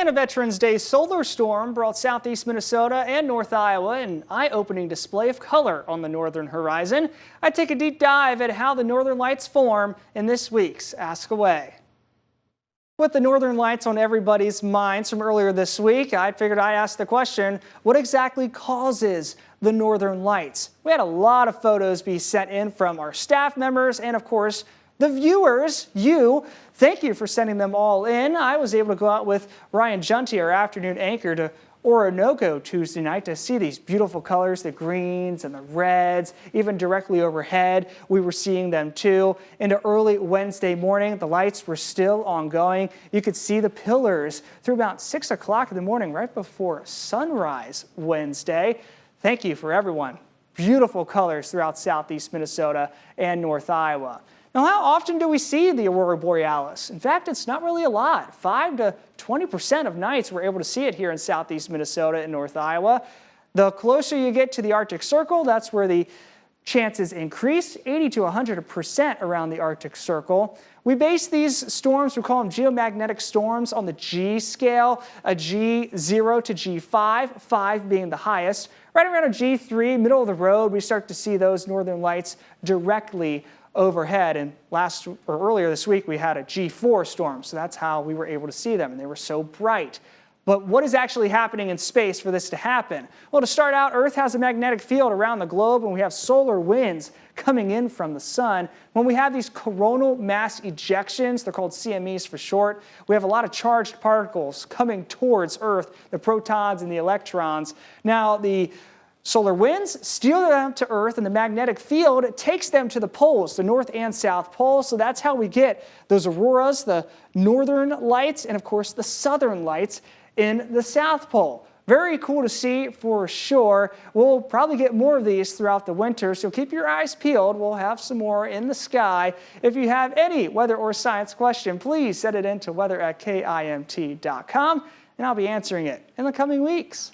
And a Veterans Day solar storm brought southeast Minnesota and North Iowa an eye-opening display of color on the northern horizon. I take a deep dive at how the northern lights form in this week's Ask Away. With the northern lights on everybody's minds from earlier this week, I figured I'd ask the question, what exactly causes the northern lights? We had a lot of photos be sent in from our staff members and, of course, the viewers, you. Thank you for sending them all in. I was able to go out with Ryan Junty, our afternoon anchor, to Orinoco Tuesday night to see these beautiful colors, the greens and the reds, even directly overhead. We were seeing them too. Into early Wednesday morning, the lights were still ongoing. You could see the pillars through about 6 o'clock in the morning, right before sunrise Wednesday. Thank you for everyone. Beautiful colors throughout southeast Minnesota and North Iowa. Now, how often do we see the aurora borealis? In fact, it's not really a lot. 5 to 20% of nights we're able to see it here in southeast Minnesota and North Iowa. The closer you get to the Arctic Circle, that's where the chances increase, 80 to 100% around the Arctic Circle. We base these storms, we call them geomagnetic storms, on the G scale, a G0 to G5, 5 being the highest. Right around a G3, middle of the road, we start to see those northern lights directly overhead, and earlier this week we had a G4 storm, so that's how we were able to see them, and they were so bright. But what is actually happening in space for this to happen? Well, to start out, Earth has a magnetic field around the globe, and we have solar winds coming in from the sun. When we have these coronal mass ejections, they're called CMEs for short, we have a lot of charged particles coming towards Earth, the protons and the electrons. Now, the solar winds steal them to Earth, and the magnetic field takes them to the poles, the North and South Pole. So that's how we get those auroras, the northern lights, and of course the southern lights in the South Pole. Very cool to see for sure. We'll probably get more of these throughout the winter, so keep your eyes peeled. We'll have some more in the sky. If you have any weather or science question, please send it in to weather@kimt.com, and I'll be answering it in the coming weeks.